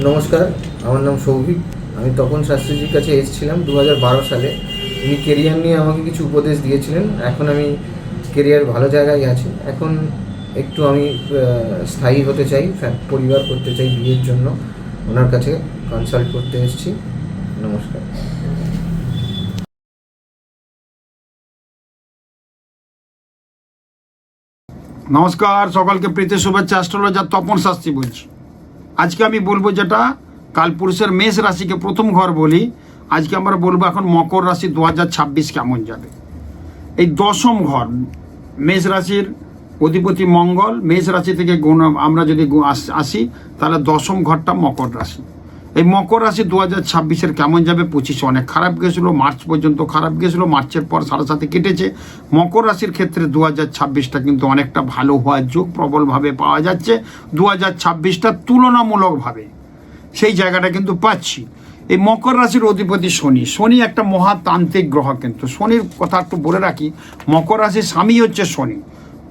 নমস্কার, আমার নাম সৌভিক। আমি তখন শাস্ত্রীজির কাছে এসেছিলাম 2012 সালে। উনি কেরিয়ার নিয়ে আমাকে কিছু উপদেশ দিয়েছিলেন। এখন আমি কেরিয়ার ভালো জায়গায় আছি। এখন একটু আমি স্থায়ী হতে চাই, পরিবার করতে চাই বিয়ের জন্য। ওনার কাছে কনসাল্ট করতে এসেছি। নমস্কার। নমস্কার, সকলকে প্রীতি শুভেচ্ছা। অ্যাস্ট্রোলজার তপন শাস্ত্রী বলছি। আজকে আমি বলবো যেটা কালপুরুষের মেষ রাশিকে প্রথম ঘর বলি, আজকে আমরা বলবো এখন মকর রাশি 2026 কেমন যাবে। এই দশম ঘর মেষ রাশির অধিপতি মঙ্গল, মেষ রাশি থেকে আমরা যদি আসি তাহলে দশম ঘরটা মকর রাশি। এই মকর রাশি 2026 কেমন যাবে। 25 অনেক খারাপ গেছিলো, মার্চ পর্যন্ত খারাপ গেছিলো, মার্চের পর 7.5 কেটেছে। মকর রাশির ক্ষেত্রে 2026টা কিন্তু অনেকটা ভালো হওয়ার যোগ প্রবলভাবে পাওয়া যাচ্ছে। 2026টা তুলনামূলকভাবে সেই জায়গাটা কিন্তু পাচ্ছি। এই মকর রাশির অধিপতি শনি, শনি একটা মহাতান্ত্রিক গ্রহ। কিন্তু শনির কথা একটু বলে রাখি, মকর রাশির স্বামী হচ্ছে শনি,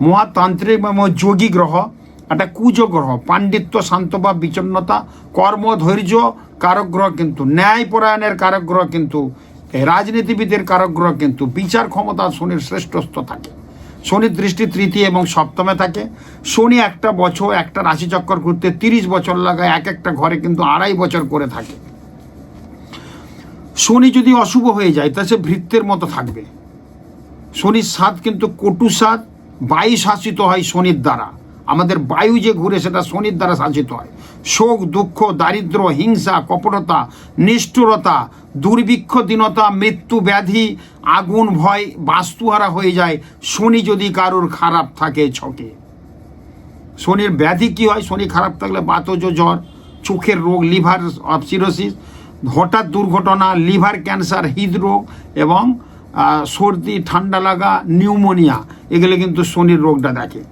মহাতান্ত্রিক এবং যোগী গ্রহ, একটা কুজ গ্রহ, পাণ্ডিত্য, শান্তভাব, বিচন্নতা, কর্ম, ধৈর্য কারক গ্রহ, কিন্তু ন্যায়পরায়ণের কারক গ্রহ, কিন্তু রাজনীতিবিদের কারক গ্রহ, কিন্তু বিচার ক্ষমতা শনির শ্রেষ্ঠত্ব থাকে। শনির দৃষ্টি তৃতীয় এবং সপ্তমে থাকে। শনি একটা বছর একটা রাশিচক্র ঘুরতে 30 বছর লাগায়, এক একটা ঘরে কিন্তু 2.5 বছর করে থাকে। শনি যদি অশুভ হয়ে যায় তা সে ভৃত্যের মতো থাকবে। শনির সাত কিন্তু কটু সাত, বায়ু শাসিত হয় শনির দ্বারা। আমাদের বায়ু যে ঘুরে সেটা শনির দ্বারা শাসিত হয়। শোক, দুঃখ, দারিদ্র, হিংসা, কপটতা, নিষ্ঠুরতা, দুর্ভিক্ষ, দীনতা, মৃত্যু, ব্যাধি, আগুন, ভয়, বাস্তুহারা হয়ে যায় শনি যদি কারোর খারাপ থাকে ছকে। শনির ব্যাধি কি হয়? শনি খারাপ থাকলে বাতজ জ্বর, চোখের রোগ, লিভার সিরোসিস, হঠাৎ দুর্ঘটনা, লিভার ক্যান্সার, হৃদরোগ এবং সর্দি, ঠান্ডা লাগা, নিউমোনিয়া, এগুলো কিন্তু শনির রোগটা দেখে।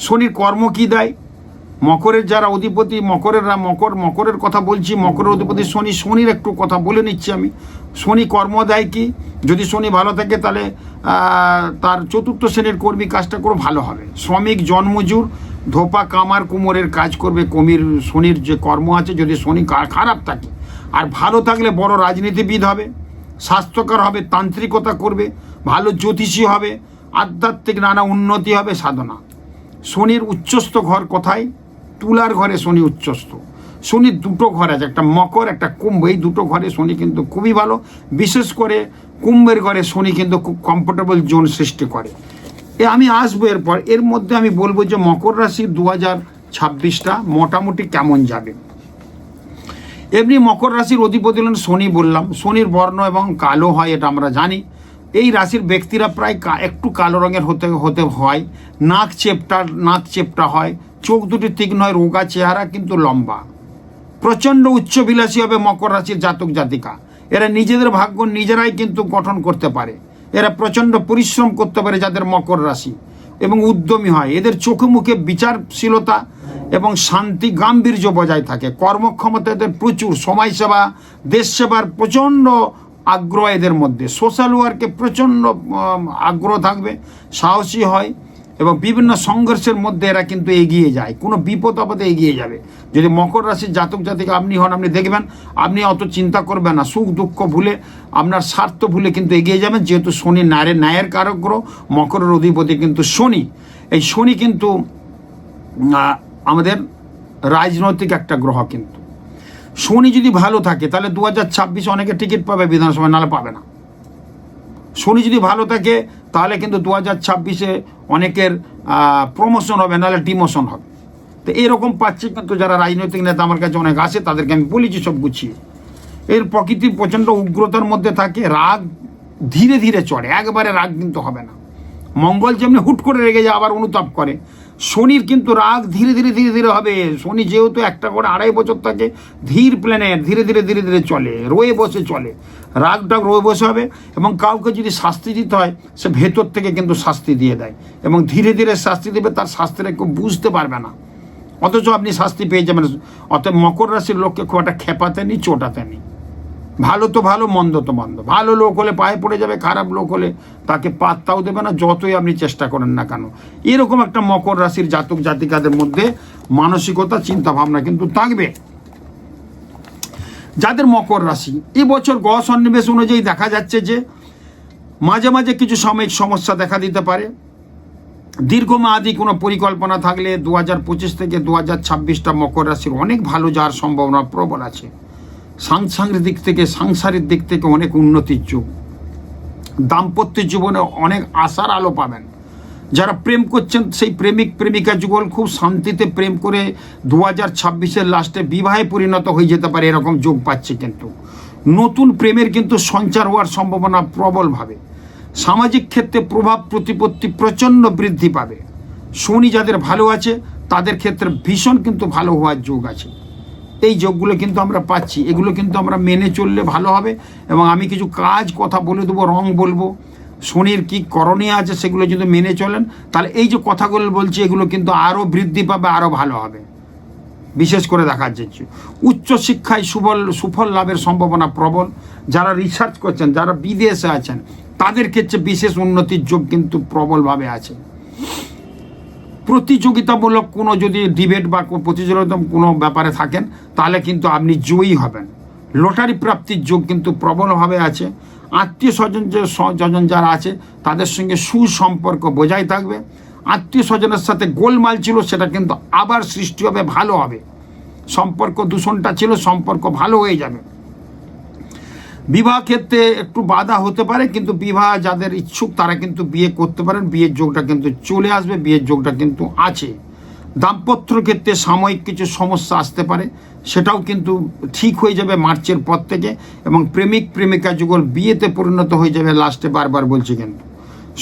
শনির কর্ম কি দেয়? মকরের যারা অধিপতি, মকরের কথা বলছি, মকরের অধিপতি শনি। শনির একটু কথা বলে নিচ্ছি আমি। শনি কর্ম দেয় কি? যদি শনি ভালো থাকে তাহলে তার চতুর্থ শ্রেণীর কর্মী কাজটা করে ভালো হবে। শ্রমিক, জনমজুর, ধোপা, কামার, কুমোরের কাজ করবে। শনির যে কর্ম আছে, যদি শনি খারাপ থাকে আর ভালো থাকলে বড় রাজনীতিবিদ হবে, স্বাস্থ্যকর হবে, তান্ত্রিকতা করবে, ভালো জ্যোতিষী হবে, আধ্যাত্মিক নানা উন্নতি হবে, সাধনা। শনির উচ্চস্থ ঘর কোথায়? তুলার ঘরে শনি উচ্চস্থ। শনির দুটো ঘর আছে, একটা মকর, একটা কুম্ভ। এই দুটো ঘরে শনি কিন্তু খুবই ভালো। বিশেষ করে কুম্ভের ঘরে শনি কিন্তু খুব কমফোর্টেবল জোন সৃষ্টি করে। আমি আসবো এরপর। এর মধ্যে আমি বলবো যে মকর রাশির 2026টা মোটামুটি কেমন যাবে। এমনি মকর রাশির অধিপতি হলেন শনি, বললাম। শনির বর্ণ এবং কালো হয়, এটা আমরা জানি। এই রাশির ব্যক্তিরা প্রায় একটু কালো রঙের হতে হয়। নাক চেপটা হয়, চোখ দুটি তীক্ষ্ণ হয়, রোগা চেহারা কিন্তু লম্বা। প্রচণ্ড উচ্চবিলাসী হবে মকর রাশির জাতক জাতিকা। এরা নিজেদের ভাগ্য নিজেরাই কিন্তু গঠন করতে পারে। এরা প্রচণ্ড পরিশ্রম করতে পারে যাদের মকর রাশি, এবং উদ্যমী হয়। এদের চোখে মুখে বিচারশীলতা এবং শান্তি, গাম্ভীর্য বজায় থাকে। কর্মক্ষমতা এদের প্রচুর। সমাজসেবা, দেশ সেবার প্রচণ্ড আগ্রহ এদের মধ্যে। সোশ্যাল ওয়ার্কে প্রচণ্ড আগ্রহ থাকবে। সাহসী হয় এবং বিভিন্ন সংঘর্ষের মধ্যে এরা কিন্তু এগিয়ে যায়। কোনো বিপদ আপদে এগিয়ে যাবে। যদি মকর রাশির জাতক জাতিকা আপনি হন, আপনি দেখবেন আপনি অত চিন্তা করবেন না। সুখ দুঃখ ভুলে, আপনার স্বার্থ ভুলে কিন্তু এগিয়ে যাবেন। যেহেতু শনি ন্যায়ের কারক গ্রহ, মকরের অধিপতি কিন্তু শনি। এই শনি কিন্তু আমাদের রাজনৈতিক একটা গ্রহ। কিন্তু শনি যদি ভালো থাকে তাহলে 2026 অনেকে টিকিট পাবে বিধানসভায়, নাহলে পাবে না। শনি যদি ভালো থাকে তাহলে কিন্তু 2026 অনেকের প্রমোশন হবে, নাহলে ডিমোশন হবে। তো এরকম পাচ্ছি কিন্তু যারা রাজনৈতিক নেতা আমার কাছে অনেক আসে, তাদেরকে আমি বলেছি সব গুছিয়ে। এর প্রকৃতি প্রচণ্ড উগ্রতার মধ্যে থাকে। রাগ ধীরে ধীরে চড়ে, একবারে রাগ কিন্তু হবে না। মঙ্গল যেমনি হুট করে রেগে যায় আবার অনুতাপ করে, শনির কিন্তু রাগ ধীরে ধীরে হবে। শনি যেহেতু একটা করে 2.5 বছর থাকে, ধীর প্ল্যানেট, ধীরে ধীরে চলে, রয়ে বসে চলে। রাগটা রয়ে বসে হবে। এবং কাউকে যদি শাস্তি দিতে হয়, সে ভেতর থেকে কিন্তু শাস্তি দিয়ে দেয়, এবং ধীরে ধীরে শাস্তি দেবে। তার শাস্তিটা কেউ বুঝতে পারবে না, অথচ আপনি শাস্তি পেয়ে যাবেন। অতএব মকর রাশির লোককে খুব একটা খেপাতে নি, চোটাতে নি। ভালো তো ভালো, মন্দ তো মন্দ। ভালো লোক হলে পায়ে পড়ে যাবে, খারাপ লোক হলে তাকে পাত্তাও দেবে না, যতই আপনি চেষ্টা করেন না কেন। এরকম একটা মকর রাশির জাতক জাতিকাদের মধ্যে মানসিকতা, চিন্তা ভাবনা কিন্তু থাকবে। যাদের মকর রাশি এবছর গ্রহ সন্নিবেশ অনুযায়ী দেখা যাচ্ছে যে মাঝে মাঝে কিছু সাময়িক সমস্যা দেখা দিতে পারে। দীর্ঘমেয়াদী কোনো পরিকল্পনা থাকলে 2025 থেকে 2026টা মকর রাশির অনেক ভালো যাওয়ার সম্ভাবনা প্রবল আছে। সাংসারিক দিক থেকে অনেক উন্নতির যুগ। দাম্পত্য জীবনে অনেক আশার আলো পাবেন। যারা প্রেম করছেন সেই প্রেমিক প্রেমিকা যুগল খুব শান্তিতে প্রেম করে 2026-এর লাস্টে বিবাহে পরিণত হয়ে যেতে পারে, এরকম যোগ পাচ্ছে। কিন্তু নতুন প্রেমের কিন্তু সঞ্চার হওয়ার সম্ভাবনা প্রবলভাবে। সামাজিক ক্ষেত্রে প্রভাব প্রতিপত্তি প্রচণ্ড বৃদ্ধি পাবে। শনি যাদের ভালো আছে তাদের ক্ষেত্রে ভীষণ কিন্তু ভালো হওয়ার যোগ আছে। এই যোগগুলো কিন্তু আমরা পাচ্ছি, এগুলো কিন্তু আমরা মেনে চললে ভালো হবে। এবং আমি কিছু কাজ কথা বলে দেবো, রং বলবো, শনির কি করণীয় আছে সেগুলো যদি মেনে চলেন তাহলে এই যে কথাগুলো বলছি এগুলো কিন্তু আরও বৃদ্ধি পাবে, আরও ভালো হবে। বিশেষ করে দেখা যাচ্ছে উচ্চশিক্ষায় সুফল লাভের সম্ভাবনা প্রবল। যারা রিসার্চ করছেন, যারা বিদেশে আছেন তাদের ক্ষেত্রে বিশেষ উন্নতির যোগ কিন্তু প্রবলভাবে আছে। প্রতিযোগিতামূলক কোনো যদি ডিবেট বা প্রতিযোগিতা কোনো ব্যাপারে থাকেন তাহলে কিন্তু আপনি জয়ী হবেন। লটারি প্রাপ্তির যোগ কিন্তু প্রবলভাবে আছে। আত্মীয় স্বজন যারা আছে তাদের সঙ্গে সুসম্পর্ক বজায় থাকবে। আত্মীয় স্বজনের সাথে গোলমাল ছিল সেটা কিন্তু আবার সৃষ্টি হবে, ভালো হবে। সম্পর্ক দূষণটা ছিল, সম্পর্ক ভালো হয়ে যাবে। বিবাহ ক্ষেত্রে একটু বাধা হতে পারে, কিন্তু বিবাহ যাদের ইচ্ছুক তারা কিন্তু বিয়ে করতে পারেন। বিয়ের যোগটা কিন্তু চলে আসবে, বিয়ের যোগটা কিন্তু আছে। দাম্পত্য ক্ষেত্রে সাময়িক কিছু সমস্যা আসতে পারে, সেটাও কিন্তু ঠিক হয়ে যাবে মার্চের পর থেকে। এবং প্রেমিক প্রেমিকা যুগল বিয়েতে পরিণত হয়ে যাবে লাস্টে, বারবার বলছি। কিন্তু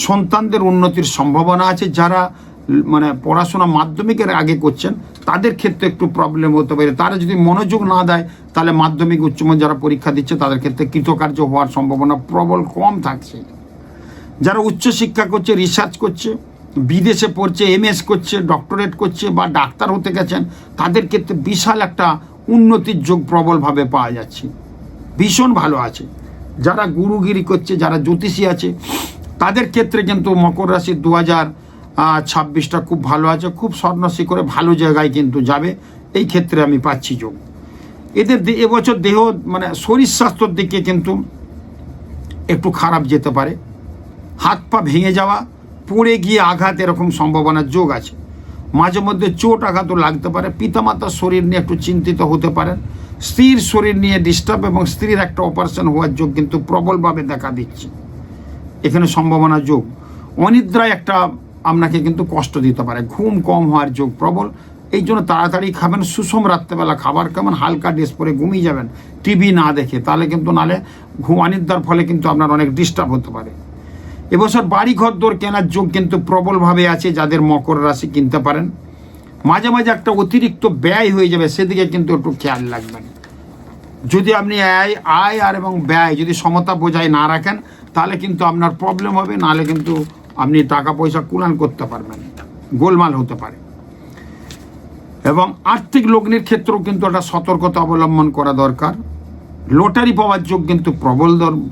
সন্তানদের উন্নতির সম্ভাবনা আছে। যারা মানে পড়াশোনা মাধ্যমিকের আগে করছেন তাদের ক্ষেত্রে একটু প্রবলেম হতে পারে। তারা যদি মনোযোগ না দেয় তাহলে মাধ্যমিক উচ্চমাধ্যমিক যারা পরীক্ষা দিচ্ছে তাদের ক্ষেত্রে কৃতকার্য হওয়ার সম্ভাবনা প্রবল কম থাকছে। যারা উচ্চশিক্ষা করছে, রিসার্চ করছে, বিদেশে পড়ছে, MS করছে, ডক্টরেট করছে বা ডাক্তার হতে গেছেন তাদের ক্ষেত্রে বিশাল একটা উন্নতির যোগ প্রবলভাবে পাওয়া যাচ্ছে, ভীষণ ভালো আছে। যারা গুরুগিরি করছে, যারা জ্যোতিষী আছে তাদের ক্ষেত্রে কিন্তু মকর রাশির 2026টা খুব ভালো আছে। খুব স্বর্ণশী করে ভালো জায়গায় কিন্তু যাবে, এই ক্ষেত্রে আমি পাচ্ছি যোগ। এদের এবছর দেহ মানে শরীর স্বাস্থ্যের দিকে কিন্তু একটু খারাপ যেতে পারে। হাত পা ভেঙে যাওয়া, পড়ে গিয়ে আঘাত, এরকম সম্ভাবনার যোগ আছে। মাঝে মধ্যে চোট আঘাতও লাগতে পারে। পিতামাতার শরীর নিয়ে একটু চিন্তিত হতে পারেন। স্ত্রীর শরীর নিয়ে ডিস্টার্ব এবং স্ত্রীর একটা অপারেশন হওয়ার যোগ কিন্তু প্রবলভাবে দেখা দিচ্ছে। এখানে সম্ভাবনা যোগ। অনিদ্রায় একটা আপনাকে কিন্তু কষ্ট দিতে পারে। ঘুম কম হওয়ার যোগ প্রবল। এই জন্য তাড়াতাড়ি খাবেন, সুষম রাত্রেবেলা খাবার খাবেন, হালকা ড্রেস পরে ঘুমিয়ে যাবেন টিভি না দেখে, তাহলে কিন্তু নালে অনিদ্রার ফলে কিন্তু আপনার অনেক ডিস্টার্ব হতে পারে। এবছর বাড়ি ঘর দোর কেনার যোগ কিন্তু প্রবলভাবে আছে। যাদের মকর রাশি কিনতে পারেন। মাঝে মাঝে একটা অতিরিক্ত ব্যয় হয়ে যাবে, সেদিকে কিন্তু একটু খেয়াল রাখবেন। যদি আপনি আয় আর এবং ব্যয় যদি সমতা বজায় না রাখেন তাহলে কিন্তু আপনার প্রবলেম হবে, নাহলে কিন্তু আপনি টাকা পয়সা কুলান করতে পারবেন, গোলমাল হতে পারে। এবং আর্থিক লগ্নির ক্ষেত্রেও কিন্তু একটা সতর্কতা অবলম্বন করা দরকার। লটারি পাওয়ার যোগ কিন্তু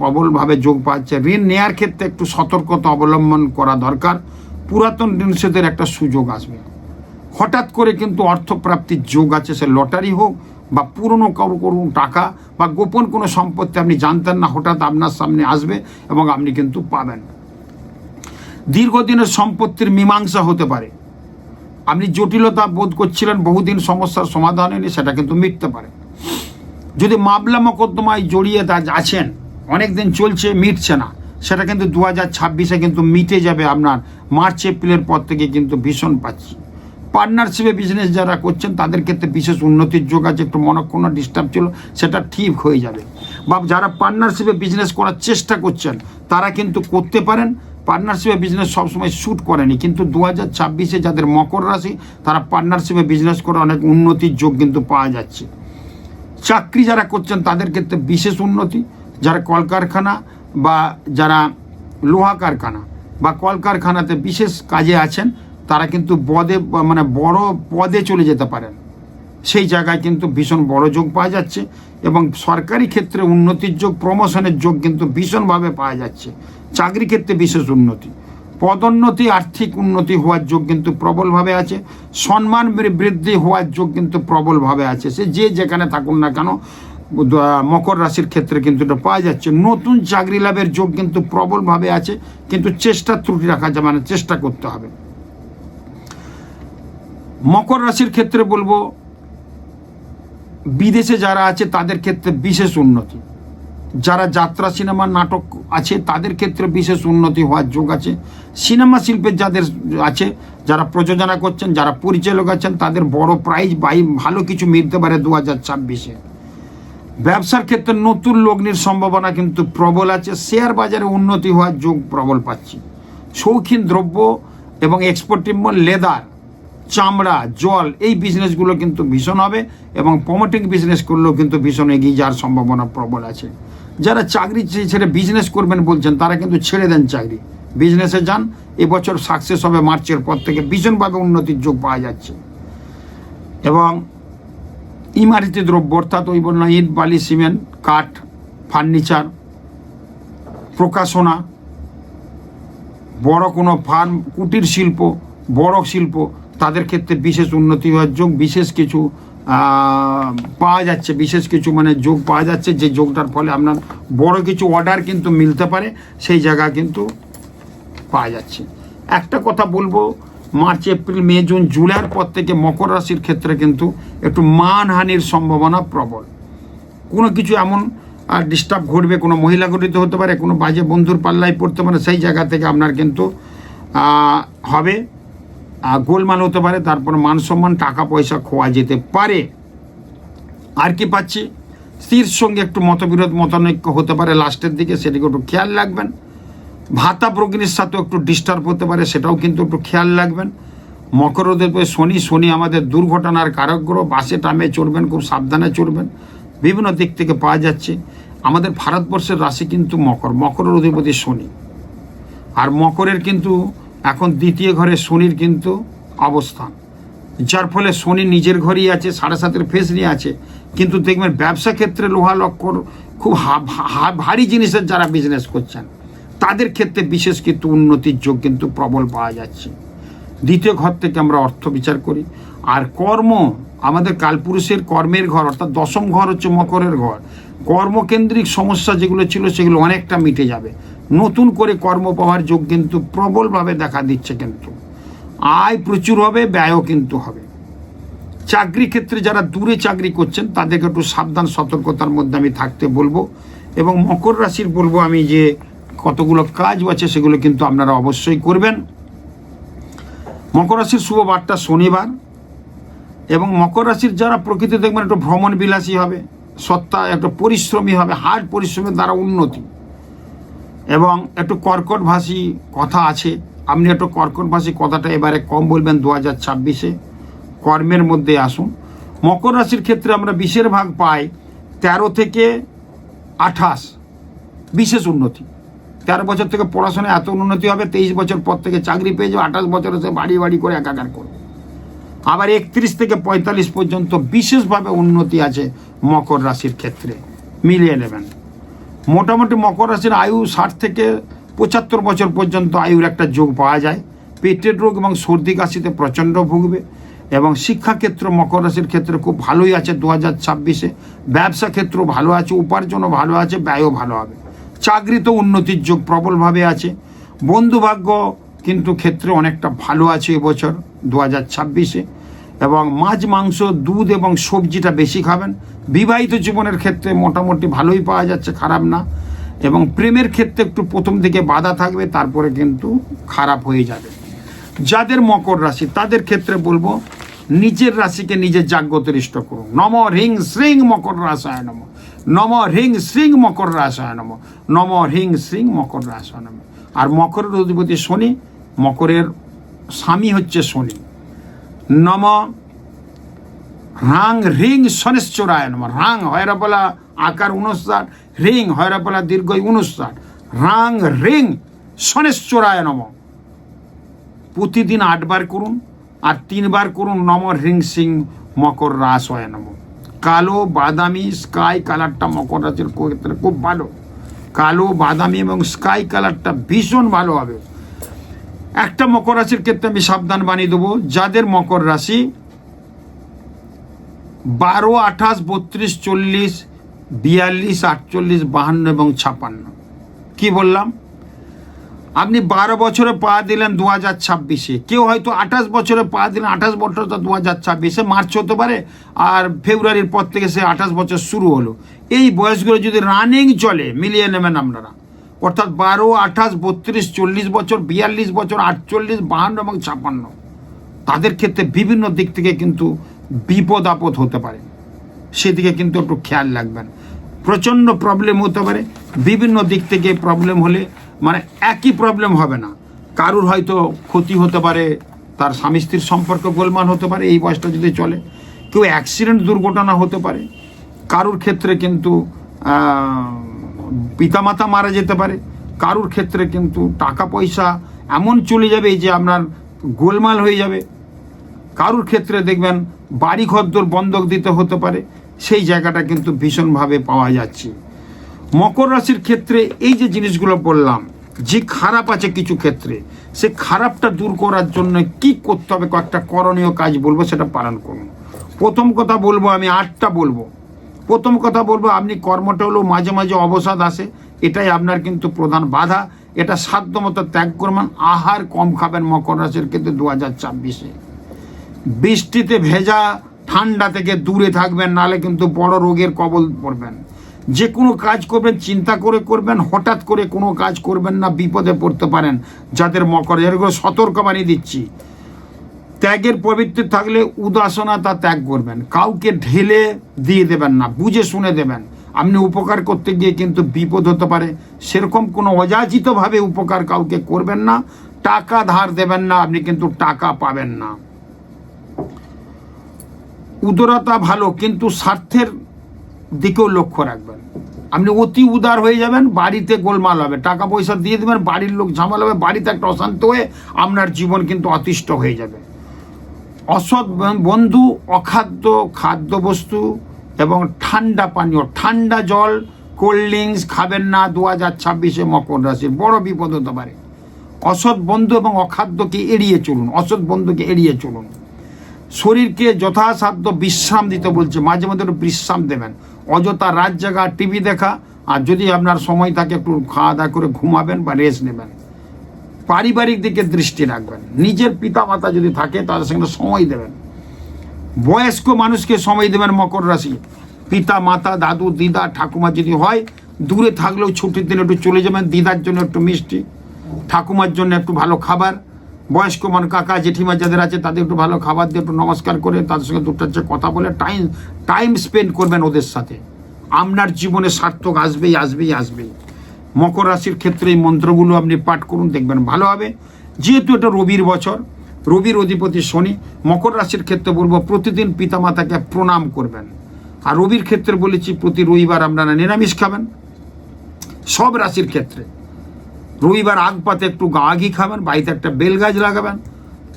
প্রবলভাবে যোগ পাচ্ছে। ঋণ নেওয়ার ক্ষেত্রে একটু সতর্কতা অবলম্বন করা দরকার। পুরাতন ঋণের একটা সুযোগ আসবে। হঠাৎ করে কিন্তু অর্থপ্রাপ্তির যোগ আছে, সে লটারি হোক বা পুরনো কোনো টাকা বা গোপন কোনো সম্পত্তি আপনি জানতেন না, হঠাৎ আপনার সামনে আসবে এবং আপনি কিন্তু পাবেন। দীর্ঘদিনের সম্পত্তির মীমাংসা হতে পারে। আপনি জটিলতা বোধ করছিলেন, বহুদিন সমস্যার সমাধান হয়নি, সেটা কিন্তু মিটতে পারে। যদি মামলা মোকদ্দমায় জড়িয়ে আছেন, অনেক দিন চলছে মিটছে না, সেটা কিন্তু 2026-এ কিন্তু মিটে যাবে আপনার। মার্চ এপ্রিলের পর থেকে কিন্তু ভীষণ পাচ্ছি। পার্টনারশিপে বিজনেস যারা করছেন তাদের ক্ষেত্রে বিশেষ উন্নতির যোগ আছে। একটু মনক্ষুণ্ণ ডিস্টার্ব ছিল, সেটা ঠিক হয়ে যাবে। বা যারা পার্টনারশিপে বিজনেস করার চেষ্টা করছেন তারা কিন্তু করতে পারেন। পার্টনারশিপে বিজনেস সবসময় শ্যুট করেনি, কিন্তু 2026-এ যাদের মকর রাশি তারা পার্টনারশিপে বিজনেস করে অনেক উন্নতির যোগ কিন্তু পাওয়া যাচ্ছে। চাকরি যারা করছেন তাদের ক্ষেত্রে বিশেষ উন্নতি। যারা কলকারখানা বা যারা লোহা কারখানা বা কলকারখানাতে বিশেষ কাজে আছেন তারা কিন্তু বড় পদে চলে যেতে পারেন। সেই জায়গায় কিন্তু ভীষণ বড় যোগ পাওয়া যাচ্ছে। এবং সরকারি ক্ষেত্রে উন্নতির যোগ, প্রমোশনের যোগ কিন্তু ভীষণভাবে পাওয়া যাচ্ছে। চাকরি ক্ষেত্রে বিশেষ উন্নতি, পদোন্নতি, আর্থিক উন্নতি হওয়ার যোগ কিন্তু প্রবলভাবে আছে। সম্মান বৃদ্ধি হওয়ার যোগ কিন্তু প্রবলভাবে আছে। সে যে যেখানে থাকুন না কেন, মকর রাশির ক্ষেত্রে কিন্তু এটা পাওয়া যাচ্ছে। নতুন চাকরি লাভের যোগ কিন্তু প্রবলভাবে আছে, কিন্তু চেষ্টার ত্রুটি রাখা যাবে না, চেষ্টা করতে হবে। মকর রাশির ক্ষেত্রে বলবো বিদেশে যারা আছে তাদের ক্ষেত্রে বিশেষ উন্নতি, যারা যাত্রা সিনেমা নাটক আছে তাদের ক্ষেত্রে বিশেষ উন্নতি হওয়ার যোগ আছে। সিনেমা শিল্পের যাদের আছে, যারা প্রযোজনা করছেন, যারা পরিচালক আছেন, তাদের বড় প্রাইজ ভালো কিছু মিলতে পারে 2026-এ। ব্যবসার ক্ষেত্রে নতুন লগ্নির সম্ভাবনা কিন্তু প্রবল আছে। শেয়ার বাজারে উন্নতি হওয়ার যোগ প্রবল পাচ্ছি। শৌখিন দ্রব্য এবং এক্সপোর্টিভ লেদার, চামড়া, জল, এই বিজনেসগুলো কিন্তু ভীষণ হবে এবং প্রমোটিং বিজনেস করলেও কিন্তু ভীষণ এগিয়ে যাওয়ার সম্ভাবনা প্রবল আছে। যারা চাকরি ছেড়ে বিজনেস করবেন বলছেন তারা কিন্তু ছেড়ে দেন চাকরি, বিজনেসে যান। এবছর সাকসেস হবে, মার্চের পর থেকে ভীষণভাবে উন্নতির যোগ পাওয়া যাচ্ছে। এবং ইমারতি দ্রব্য অর্থাৎ ওই বললাম ইট, বালি, সিমেন্ট, কাঠ, ফার্নিচার, প্রকাশনা, বড় কোনো ফার্ম, কুটির শিল্প, বড় শিল্প, তাদের ক্ষেত্রে বিশেষ উন্নতি হওয়ার যোগ, বিশেষ কিছু পাওয়া যাচ্ছে, বিশেষ কিছু যোগ পাওয়া যাচ্ছে, যে যোগটার ফলে আপনার বড় কিছু অর্ডার কিন্তু মিলতে পারে, সেই জায়গা কিন্তু পাওয়া যাচ্ছে। একটা কথা বলবো, মার্চ, এপ্রিল, মে, জুন, জুলাইয়ের পর থেকে মকর রাশির ক্ষেত্রে কিন্তু একটু মানহানির সম্ভাবনা প্রবল। কোনো কিছু এমন ডিস্টার্ব ঘটবে, কোনো মহিলা ঘটিত হতে পারে, কোনো বাজে বন্ধুর পাল্লায় পড়তে পারে, সেই জায়গা থেকে আপনার কিন্তু হবে গোলমাল হতে পারে, তারপর মান সম্মান, টাকা পয়সা খোয়া যেতে পারে। আর কি পাচ্ছি, স্ত্রীর সঙ্গে একটু মতবিরোধ, মতানৈক্য হতে পারে লাস্টের দিকে, সেদিকে একটু খেয়াল রাখবেন। ভাতা ভগ্নির সাথেও একটু ডিস্টার্ব হতে পারে, সেটাও কিন্তু একটু খেয়াল রাখবেন। মকরদের শনি আমাদের দুর্ঘটনার কারক গ্রহ, বাসে টামে চড়বেন, খুব সাবধানে চড়বেন। বিভিন্ন দিক থেকে পাওয়া যাচ্ছে। আমাদের ভারতবর্ষের রাশি কিন্তু মকরের অধিপতি শনি, আর মকরের কিন্তু এখন দ্বিতীয় ঘরে শনির কিন্তু অবস্থান, যার ফলে শনি নিজের ঘরেই আছে, 7.5 ফেস নিয়ে আছে। কিন্তু দেখবেন ব্যবসা ক্ষেত্রে লোহা লক্কর, খুব ভারী জিনিসের যারা বিজনেস করছেন তাদের ক্ষেত্রে বিশেষ কিন্তু উন্নতির যোগ কিন্তু প্রবল পাওয়া যাচ্ছে। দ্বিতীয় ঘর থেকে আমরা অর্থ বিচার করি। আর কর্ম, আমাদের কালপুরুষের কর্মের ঘর, অর্থাৎ দশম ঘর হচ্ছে মকরের ঘর। কর্মকেন্দ্রিক সমস্যা যেগুলো ছিল সেগুলো অনেকটা মিটে যাবে। নতুন করে কর্ম পাওয়ার যোগ কিন্তু প্রবলভাবে দেখা দিচ্ছে। কিন্তু আয় প্রচুর হবে, ব্যয়ও কিন্তু হবে। চাকরি ক্ষেত্রে যারা দূরে চাকরি করছেন তাদেরকে একটু সাবধান, সতর্কতার মধ্যে আমি থাকতে বলবো। এবং মকর রাশির বলবো আমি যে কতগুলো কাজ আছে সেগুলো কিন্তু আপনারা অবশ্যই করবেন। মকর রাশির শুভ বারটা শনিবার। এবং মকর রাশির যারা প্রকৃতি দেখবেন একটু ভ্রমণ বিলাসী হবে, সত্তা একটু পরিশ্রমী হবে, হার্ড পরিশ্রমের দ্বারা উন্নতি। এবং একটু কর্কটভাষী কথা আছে, আপনি একটু কর্কটভাষী কথাটা এবারে কম বলবেন 2026-এ। কর্মের মধ্যে আসুন। মকর রাশির ক্ষেত্রে আমরা 20-এর ভাগ পাই 13 থেকে 28, বিশেষ উন্নতি। 13 বছর থেকে পড়াশোনায় এত উন্নতি হবে, 23 বছর পর থেকে চাকরি পেয়ে যাবে, 28 বছরে সে বাড়ি বাড়ি করে একাকার করবে। আবার 31 থেকে 45 পর্যন্ত বিশেষভাবে উন্নতি আছে মকর রাশির ক্ষেত্রে, মিলিয়ে নেবেন। মোটামুটি মকর রাশির আয়ু 60 থেকে 75 বছর পর্যন্ত আয়ুর একটা যোগ পাওয়া যায়। পেটের রোগ এবং সর্দি কাশিতে প্রচণ্ড ভুগবে। এবং শিক্ষাক্ষেত্র মকর রাশির ক্ষেত্রে খুব ভালোই আছে 2026-এ। ব্যবসা ক্ষেত্র ভালো আছে, উপার্জনও ভালো আছে, ব্যয়ও ভালো হবে। চাকরিতেও উন্নতির যোগ প্রবলভাবে আছে। বন্ধুভাগ্য কিন্তু ক্ষেত্রে অনেকটা ভালো আছে এবছর 2026-এ। এবং মাছ, মাংস, দুধ এবং সবজিটা বেশি খাবেন। বিবাহিত জীবনের ক্ষেত্রে মোটামুটি ভালোই পাওয়া যাচ্ছে, খারাপ না। এবং প্রেমের ক্ষেত্রে একটু প্রথম দিকে বাধা থাকবে, তারপরে কিন্তু খারাপ হয়ে যাবে। যাদের মকর রাশি তাদের ক্ষেত্রে বলবো নিজের রাশিকে নিজে জাগ্রতরিষ্ট করুন। নম হ্রিং শ্রীং মকর রাশায় নম, নম হ্রিং শ্রীং মকর রাশায় নম, নম হ্রিং শ্রীং মকর রাশায় নম। আর মকরের অধিপতি শনি, মকরের স্বামী হচ্ছে শনি। নম রাং হ্রিং শনিশ্চরায় নম। রাং হয়রা বলা আকার 59, হ্রিং হয়রা বলা দীর্ঘ 59, রাং হ্রিং শনিশ্চরায় নম। প্রতিদিন 8 বার করুন, আর 3 বার করুন নম হ্রিং সিং মকর রাশায় নম। কালো বাদামি স্কাই কালারটা মকর রাশির ক্ষেত্রে খুব ভালো। কালো বাদামি এবং স্কাই কালারটা ভীষণ ভালো হবে। একটা মকর রাশির ক্ষেত্রে আমি সাবধান বানিয়ে দেবো, যাদের মকর রাশি 12, 28, 32, 40, 42, 48, 52 এবং 56। কি বললাম? আপনি 12 বছরে পা দিলেন 2026-এ, কেউ হয়তো 28 বছরে পা দিলেন, 28 বছর তো 2026-এ মার্চ হতে পারে, আর ফেব্রুয়ারির পর থেকে সে 28 বছর শুরু হলো। এই বয়সগুলো যদি রানিং চলে, মিলিয়ে নেবেন আপনারা, অর্থাৎ 12, 28, 32, 40 বছর, 42 বছর, 48, 52 এবং 56, তাদের ক্ষেত্রে বিভিন্ন দিক থেকে কিন্তু বিপদ আপদ হতে পারে, সেদিকে কিন্তু একটু খেয়াল রাখবেন। প্রচণ্ড প্রবলেম হতে পারে, বিভিন্ন দিক থেকে প্রবলেম হলে, মানে একই প্রবলেম হবে না, কারুর হয়তো ক্ষতি হতে পারে, তার স্বামী স্ত্রীর সম্পর্ক গোলমাল হতে পারে এই বয়সটা যদি চলে, কেউ অ্যাক্সিডেন্ট দুর্ঘটনা হতে পারে, কারুর ক্ষেত্রে কিন্তু পিতামাতা মারা যেতে পারে, কারুর ক্ষেত্রে কিন্তু টাকা পয়সা এমন চলে যাবে যে আপনার গোলমাল হয়ে যাবে, কারুর ক্ষেত্রে দেখবেন বাড়ি ঘরদোর বন্ধক দিতে হতে পারে, সেই জায়গাটা কিন্তু ভীষণভাবে পাওয়া যাচ্ছে। মকর রাশির ক্ষেত্রে এই যে জিনিসগুলো বললাম, যে খারাপ আছে কিছু ক্ষেত্রে, সে খারাপটা দূর করার জন্য কি করতে হবে, কয়েকটা করণীয় কাজ বলবো, সেটা পালন করুন। প্রথম কথা বলবো, আমি 8টা বলবো। প্রথম কথা বলবো, আপনি কর্মটা হলেও মাঝে মাঝে অবসাদ আসে, এটাই আপনার কিন্তু প্রধান বাধা, এটা সাধ্যমতো ত্যাগ করবেন। আহার কম খাবেন মকর রাশির ক্ষেত্রে 2026-এ। বৃষ্টিতে ভেজা ঠান্ডা থেকে দূরে থাকবেন, নালে কিন্তু বড় রোগের কবল পড়বেন। যে কোনো কাজ করবেন চিন্তা করে করবেন, হঠাৎ করে কোনো কাজ করবেন না, বিপদে পড়তে পারেন। যাদের মকর, এরকম সতর্কবাণী দিচ্ছি। ত্যাগের পবিত্র থাকলে উদাসনা তা ত্যাগ করবেন, কাউকে ঢেলে দিয়ে দেবেন না, বুঝে শুনে দেবেন। আপনি উপকার করতে গিয়ে কিন্তু বিপদ হতে পারে, সেরকম কোনো অযাচিতভাবে উপকার কাউকে করবেন না। টাকা ধার দেবেন না, আপনি কিন্তু টাকা পাবেন না। উদারতা ভালো, কিন্তু স্বার্থের দিকেও লক্ষ্য রাখবেন। আপনি অতি উদার হয়ে যাবেন, বাড়িতে গোলমাল হবে, টাকা পয়সা দিয়ে দেবেন, বাড়ির লোক ঝামেলা হবে, বাড়িতে একটা অশান্ত হয়ে আপনার জীবন কিন্তু অতিষ্ঠ হয়ে যাবে। অসৎ বন্ধু, অখাদ্য খাদ্যবস্তু এবং ঠান্ডা পানীয়, ঠান্ডা জল, কোল্ড ড্রিঙ্কস খাবেন না 2026-এ মকর রাশির, বড় বিপদ হতে পারে। অসৎ বন্ধু এবং অখাদ্যকে এড়িয়ে চলুন, অসৎ বন্ধুকে এড়িয়ে চলুন। শরীরকে যথাসাধ্য বিশ্রাম দিতে বলছে, মাঝে মধ্যে একটু বিশ্রাম দেবেন। অযথা রাত জাগা, টিভি দেখা, আর যদি আপনার সময় থাকে একটু খাওয়া দাওয়া করে ঘুমাবেন বা রেস্ট নেবেন। পারিবারিক দিকে দৃষ্টি রাখবেন, নিজের পিতা মাতা যদি থাকে তাদের সঙ্গে সময় দেবেন। বয়স্ক মানুষকে সময় দেবেন মকর রাশি, পিতা মাতা, দাদু দিদা ঠাকুমা যদি হয়, দূরে থাকলেও ছুটির দিনে একটু চলে যাবেন। দিদার জন্য একটু মিষ্টি, ঠাকুমার জন্য একটু ভালো খাবার, বয়স্ক মানুষ কাকা জেঠিমা যাদের আছে তাদের একটু ভালো খাবার দিয়ে একটু নমস্কার করে তাদের সঙ্গে দুটার চেয়ে কথা বলে টাইম স্পেন্ড করবেন ওদের সাথে। আপনার জীবনে সার্থক আসবেই আসবেই আসবেই। মকর রাশির ক্ষেত্রে এই মন্ত্রগুলো আপনি পাঠ করুন, দেখবেন ভালো হবে। যেহেতু এটা রবির বছর, রবির অধিপতি শনি, মকর রাশির ক্ষেত্রে বলবো প্রতিদিন পিতামাতাকে প্রণাম করবেন। আর রবির ক্ষেত্রে বলেছি প্রতি রবিবার আপনারা নিরামিষ খাবেন। সব রাশির ক্ষেত্রে রবিবার আগ পাতে একটু আগি খাবেন, বাড়িতে একটা বেল গাছ লাগাবেন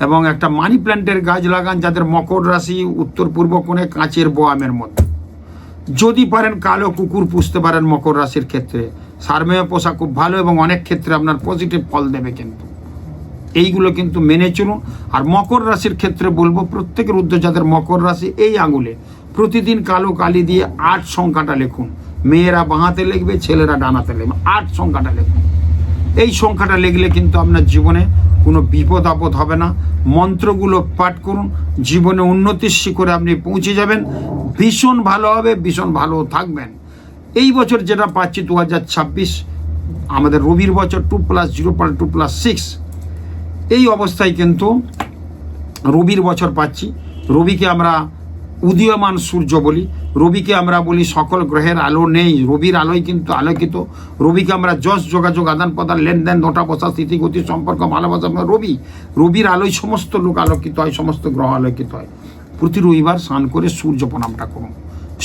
এবং একটা মানি প্ল্যান্টের গাছ লাগান যাদের মকর রাশি, উত্তর পূর্ব কোণে কাঁচের বোয়ামের মধ্যে। যদি পারেন কালো কুকুর পুষতে পারেন মকর রাশির ক্ষেত্রে, সারমেয় পোষা খুব ভালো এবং অনেক ক্ষেত্রে আপনার পজিটিভ ফল দেবে। কিন্তু এইগুলো কিন্তু মেনে চলুন। আর মকর রাশির ক্ষেত্রে বলবো প্রত্যেকের উদ্দেশ্য, যাদের মকর রাশি, এই আঙুলে প্রতিদিন কালো কালি দিয়ে 8 সংখ্যাটা লিখুন। মেয়েরা বাঁহাতে লিখবে, ছেলেরা ডানাতে লিখবে, 8 সংখ্যাটা লিখুন। এই সংখ্যাটা লিখলে কিন্তু আপনার জীবনে কোনো বিপদ আপদ হবে না। মন্ত্রগুলো পাঠ করুন, জীবনে উন্নতির শিখরে আপনি পৌঁছে যাবেন, ভীষণ ভালো হবে, ভীষণ ভালো থাকবেন। এই বছর যেটা পাচ্ছি 2026, আমাদের রবির বছর 2+0+2+6, এই অবস্থায় কিন্তু রবির বছর পাচ্ছি। রবিকে আমরা উদীয়মান সূর্য বলি, রবিকে আমরা বলি সকল গ্রহের আলো নেই, রবির আলোয় কিন্তু আলোকিত। রবিকে আমরা যশ, যোগাযোগ, আদান প্রদান, লেনদেন, নোটা বসা, স্থিতি গতি, সম্পর্ক, ভালোবাসা, রবির আলোয় সমস্ত লোক আলোকিত হয়, সমস্ত গ্রহ আলোকিত হয়। প্রতি রবিবার স্নান করে সূর্য প্রণামটা করুন।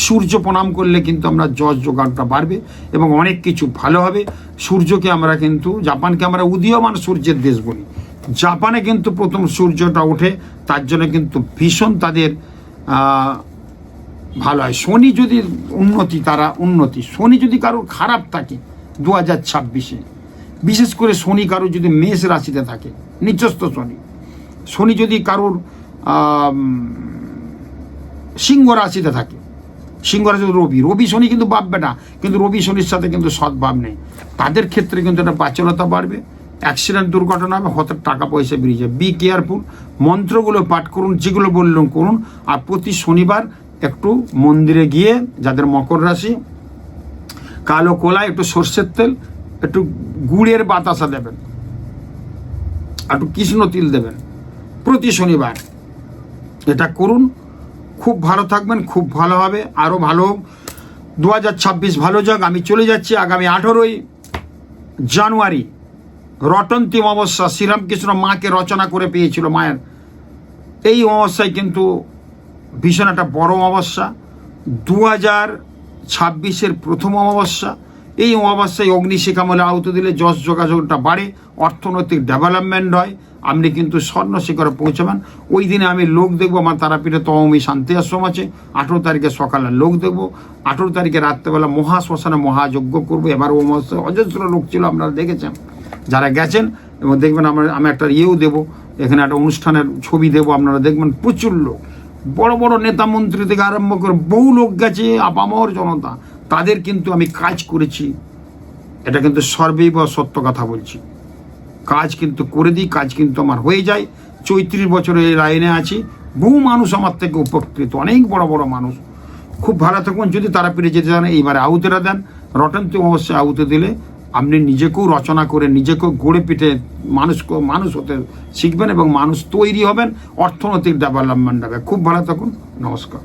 সূর্য প্রণাম করলে কিন্তু আমরা যশ যোগানটা বাড়বে এবং অনেক কিছু ভালো হবে। সূর্যকে আমরা কিন্তু, জাপানকে আমরা উদীয়মান সূর্যের দেশ বলি। জাপানে কিন্তু প্রথম সূর্যটা ওঠে, তার জন্য কিন্তু ভীষণ তাদের ভালো হয়। শনি যদি উন্নতি, তারা উন্নতি। শনি যদি কারোর খারাপ থাকে 2026-এ, বিশেষ করে শনি কারোর যদি মেষ রাশিতে থাকে, নিচস্থ শনি, শনি যদি কারোর সিংহ রাশিতে থাকে, সিংহ রাশি রবি, রবি শনি কিন্তু ভাববে না, কিন্তু রবি শনির সাথে কিন্তু সদ্ভাব নেই, তাদের ক্ষেত্রে কিন্তু একটা বাচ্চলতা বাড়বে, অ্যাক্সিডেন্ট দুর্ঘটনা হবে, হঠাৎ টাকা পয়সা বেরিয়ে যাবে। বি কেয়ারফুল, মন্ত্রগুলো পাঠ করুন, যেগুলো বললাম করুন। আর প্রতি শনিবার একটু মন্দিরে গিয়ে, যাদের মকর রাশি, কালো কলা, একটু সর্ষের তেল, একটু গুড়ের বাতাসা দেবেন, একটু কৃষ্ণ তিল দেবেন প্রতি শনিবার, এটা করুন। খুব ভালো থাকবেন, খুব ভালো হবে, আরও ভালো হোক। 2026 ভালো যাক। আমি চলে যাচ্ছি আগামী 18ই জানুয়ারি, রটন্তী অমাবস্যা। শ্রীরামকৃষ্ণ মাকে রচনা করে পেয়েছিল মায়ের, এই অমাবস্যায় কিন্তু ভীষণ একটা বড় অমাবস্যা, 2026-এর প্রথম অমাবস্যা। এই অমাবস্যায় অগ্নিশিখামলে আহুতি দিলে যশ যোগাযোগটা বাড়ে, অর্থনৈতিক ডেভেলপমেন্ট হয়, আপনি কিন্তু স্বর্ণ শিখরে পৌঁছাবেন। ওই দিনে আমি লোক দেখবো, আমার তারাপীঠে তমী শান্তি আশ্রম আছে, 18 তারিখে সকালে লোক দেখবো, 18 তারিখে রাত্রেবেলা মহাশ্মশানে মহাযজ্ঞ করবো। এবার অমাবস্যায় অজস্র লোক ছিল, আপনারা দেখেছেন যারা গেছেন, এবং দেখবেন আমি একটা ইয়েও দেবো, এখানে একটা অনুষ্ঠানের ছবি দেবো, আপনারা দেখবেন প্রচুর লোক, বড় বড় নেতা মন্ত্রী থেকে আরম্ভ করে বহু লোক গেছে, আপামর জনতা, তাদের কিন্তু আমি কাজ করেছি, এটা কিন্তু সর্বৈব সত্য কথা বলছি, কাজ কিন্তু করে দিই, কাজ কিন্তু আমার হয়ে যায়। 34 বছর এই লাইনে আছি, বহু মানুষ আমার থেকে উপকৃত, অনেক বড় বড় মানুষ। খুব ভালো থাকুন। যদি তারাপীঠে যেতে চান, এইবারে আহুতিটা দেন, রটন্তী অমাবস্যায় আহুতি দিলে আপনি নিজেকেও রচনা করে, নিজেকেও গড়ে পিঠে মানুষ হতে শিখবেন এবং মানুষ তৈরি হবেন, অর্থনৈতিক ডেভেলপমেন্ট হবে। খুব ভালো থাকুন, নমস্কার।